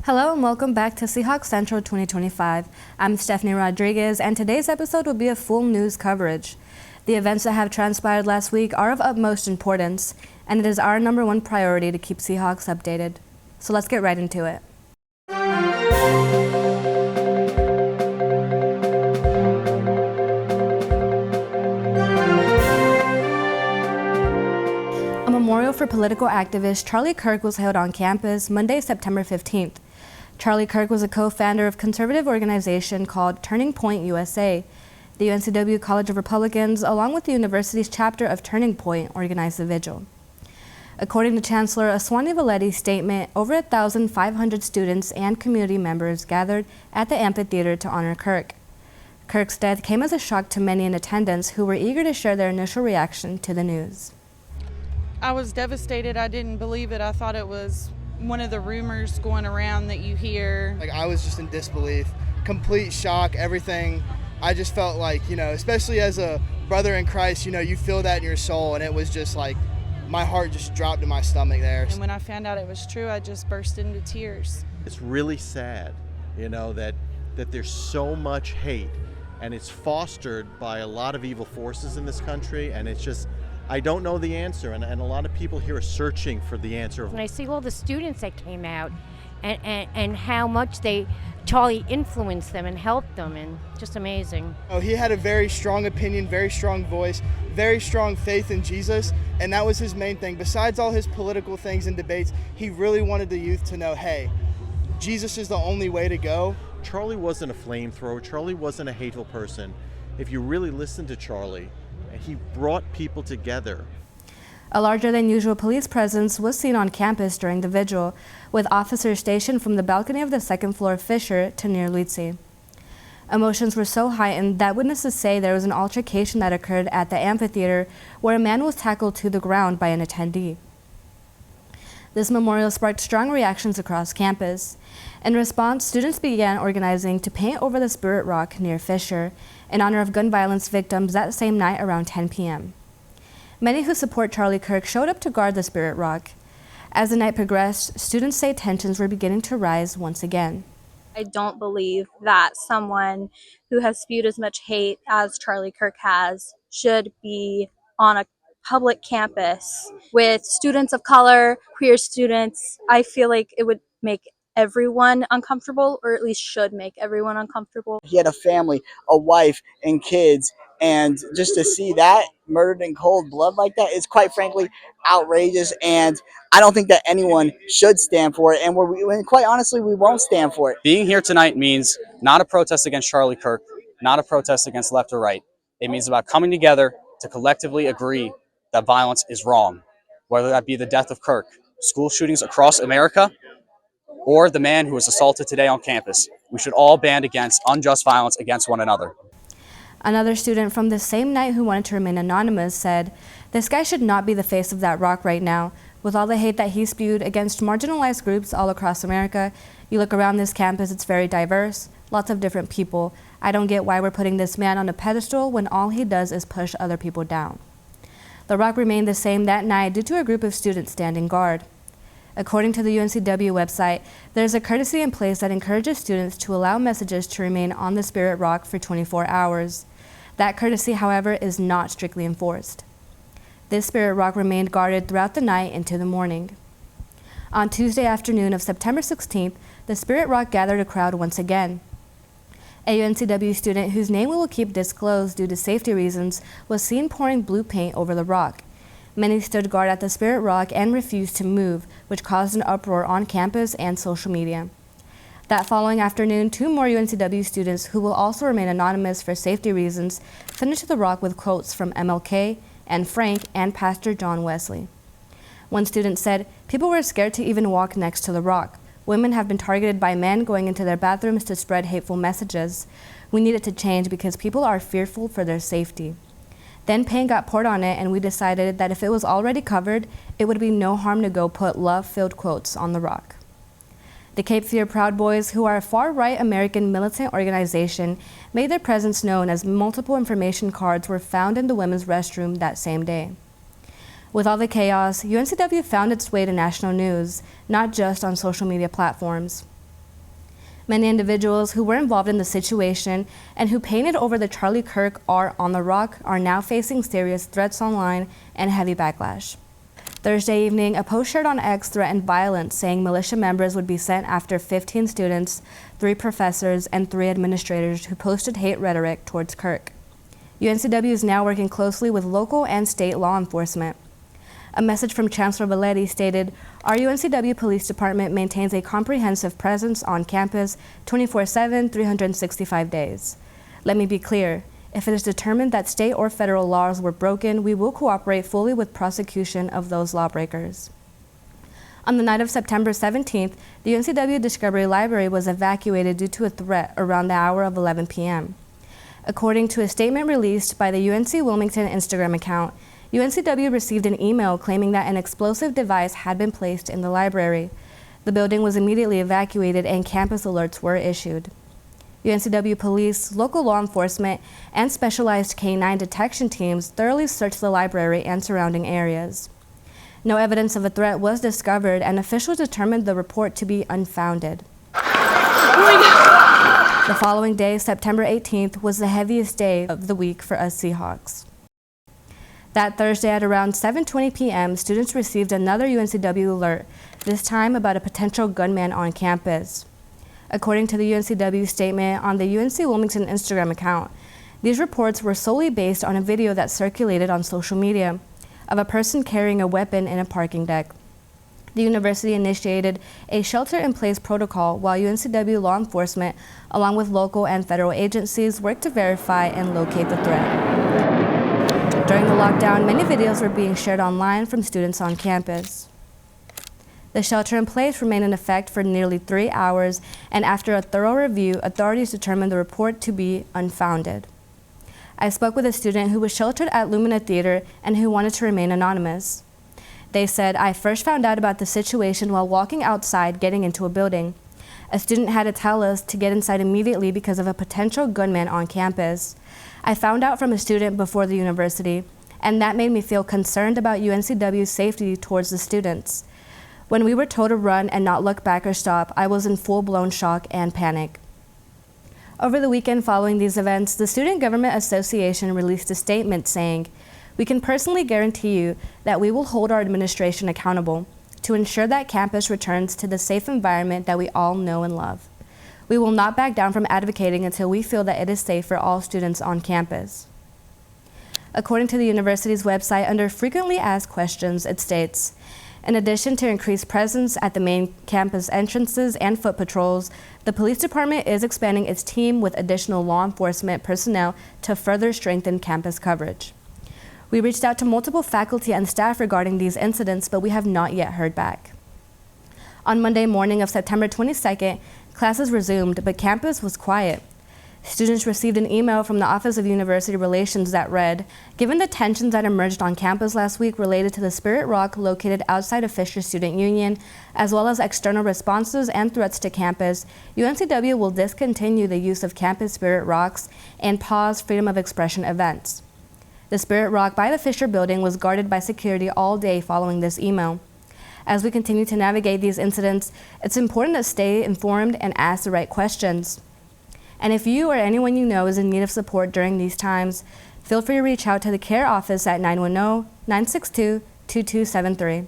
Hello and welcome back to Seahawks Central 2025. I'm Stephanie Rodriguez, and today's episode will be a full news coverage. The events that have transpired last week are of utmost importance, and it is our number one priority to keep Seahawks updated. So let's get right into it. A memorial for political activist Charlie Kirk was held on campus Monday, September 15th. Charlie Kirk was a co-founder of a conservative organization called Turning Point USA. The UNCW College of Republicans, along with the university's chapter of Turning Point, organized the vigil. According to Chancellor Aswani Valetti's statement, over 1,500 students and community members gathered at the amphitheater to honor Kirk. Kirk's death came as a shock to many in attendance who were eager to share their initial reaction to the news. I was devastated. I didn't believe it. I thought it was one of the rumors going around that you hear. I was just in disbelief, complete shock, everything. I just felt like, especially as a brother in Christ, you feel that in your soul, and it was just like my heart just dropped in my stomach there. And when I found out it was true, I just burst into tears. It's really sad, that there's so much hate, and it's fostered by a lot of evil forces in this country, and it's just, I don't know the answer, and a lot of people here are searching for the answer. When I see all the students that came out and how much Charlie influenced them and helped them, and just amazing. Oh, he had a very strong opinion, very strong voice, very strong faith in Jesus, and that was his main thing. Besides all his political things and debates, he really wanted the youth to know, hey, Jesus is the only way to go. Charlie wasn't a flamethrower. Charlie wasn't a hateful person. If you really listen to Charlie, he brought people together. A larger than usual police presence was seen on campus during the vigil, with officers stationed from the balcony of the second floor of Fisher to near Lutzy. Emotions were so heightened that witnesses say there was an altercation that occurred at the amphitheater where a man was tackled to the ground by an attendee. This memorial sparked strong reactions across campus. In response, students began organizing to paint over the Spirit Rock near Fisher in honor of gun violence victims that same night around 10 p.m. Many who support Charlie Kirk showed up to guard the Spirit Rock. As the night progressed, students say tensions were beginning to rise once again. I don't believe that someone who has spewed as much hate as Charlie Kirk has should be on a public campus with students of color, queer students. I feel like it would make everyone uncomfortable, or at least should make everyone uncomfortable. He had a family, a wife, and kids, and just to see that murdered in cold blood like that is quite frankly outrageous, and I don't think that anyone should stand for it, and quite honestly, we won't stand for it. Being here tonight means not a protest against Charlie Kirk, not a protest against left or right. It means about coming together to collectively agree that violence is wrong, whether that be the death of Kirk, school shootings across America, or the man who was assaulted today on campus. We should all band against unjust violence against one another. Another student from the same night who wanted to remain anonymous said, "This guy should not be the face of that rock right now. With all the hate that he spewed against marginalized groups all across America, you look around this campus, it's very diverse, lots of different people. I don't get why we're putting this man on a pedestal when all he does is push other people down." The rock remained the same that night due to a group of students standing guard. According to the UNCW website, there's a courtesy in place that encourages students to allow messages to remain on the Spirit Rock for 24 hours. That courtesy, however, is not strictly enforced. This Spirit Rock remained guarded throughout the night into the morning. On Tuesday afternoon of September 16th, the Spirit Rock gathered a crowd once again. A UNCW student whose name we will keep disclosed due to safety reasons was seen pouring blue paint over the rock. Many stood guard at the Spirit Rock and refused to move, which caused an uproar on campus and social media. That following afternoon, 2 more UNCW students, who will also remain anonymous for safety reasons, finished the rock with quotes from MLK and Frank and Pastor John Wesley. One student said, "People were scared to even walk next to the rock. Women have been targeted by men going into their bathrooms to spread hateful messages. We need it to change because people are fearful for their safety." Then paint got poured on it, and we decided that if it was already covered, it would be no harm to go put love-filled quotes on the rock. The Cape Fear Proud Boys, who are a far-right American militant organization, made their presence known as multiple information cards were found in the women's restroom that same day. With all the chaos, UNCW found its way to national news, not just on social media platforms. Many individuals who were involved in the situation and who painted over the Charlie Kirk art on the rock are now facing serious threats online and heavy backlash. Thursday evening, a post shared on X threatened violence, saying militia members would be sent after 15 students, 3 professors, and 3 administrators who posted hate rhetoric towards Kirk. UNCW is now working closely with local and state law enforcement. A message from Chancellor Belletti stated, "Our UNCW Police Department maintains a comprehensive presence on campus 24/7, 365 days. Let me be clear. If it is determined that state or federal laws were broken, we will cooperate fully with prosecution of those lawbreakers." On the night of September 17th, the UNCW Discovery Library was evacuated due to a threat around the hour of 11 p.m. According to a statement released by the UNC Wilmington Instagram account, UNCW received an email claiming that an explosive device had been placed in the library. The building was immediately evacuated and campus alerts were issued. UNCW police, local law enforcement, and specialized K-9 detection teams thoroughly searched the library and surrounding areas. No evidence of a threat was discovered, and officials determined the report to be unfounded. The following day, September 18th, was the heaviest day of the week for us Seahawks. That Thursday at around 7:20 p.m., students received another UNCW alert, this time about a potential gunman on campus. According to the UNCW statement on the UNC Wilmington Instagram account, these reports were solely based on a video that circulated on social media of a person carrying a weapon in a parking deck. The university initiated a shelter-in-place protocol while UNCW law enforcement, along with local and federal agencies, worked to verify and locate the threat. During the lockdown, many videos were being shared online from students on campus. The shelter-in-place remained in effect for nearly 3 hours, and after a thorough review, authorities determined the report to be unfounded. I spoke with a student who was sheltered at Lumina Theater and who wanted to remain anonymous. They said, "I first found out about the situation while walking outside getting into a building. A student had to tell us to get inside immediately because of a potential gunman on campus. I found out from a student before the university, and that made me feel concerned about UNCW's safety towards the students. When we were told to run and not look back or stop, I was in full-blown shock and panic." Over the weekend following these events, the Student Government Association released a statement saying, "We can personally guarantee you that we will hold our administration accountable to ensure that campus returns to the safe environment that we all know and love. We will not back down from advocating until we feel that it is safe for all students on campus." According to the university's website, under frequently asked questions, it states, "In addition to increased presence at the main campus entrances and foot patrols, the police department is expanding its team with additional law enforcement personnel to further strengthen campus coverage. We reached out to multiple faculty and staff regarding these incidents, but we have not yet heard back." On Monday morning of September 22nd, classes resumed, but campus was quiet. Students received an email from the Office of University Relations that read, "Given the tensions that emerged on campus last week related to the Spirit Rock located outside of Fisher Student Union, as well as external responses and threats to campus, UNCW will discontinue the use of campus Spirit Rocks and pause freedom of expression events." The Spirit Rock by the Fisher Building was guarded by security all day following this email. As we continue to navigate these incidents, it's important to stay informed and ask the right questions. And if you or anyone you know is in need of support during these times, feel free to reach out to the CARE office at 910-962-2273.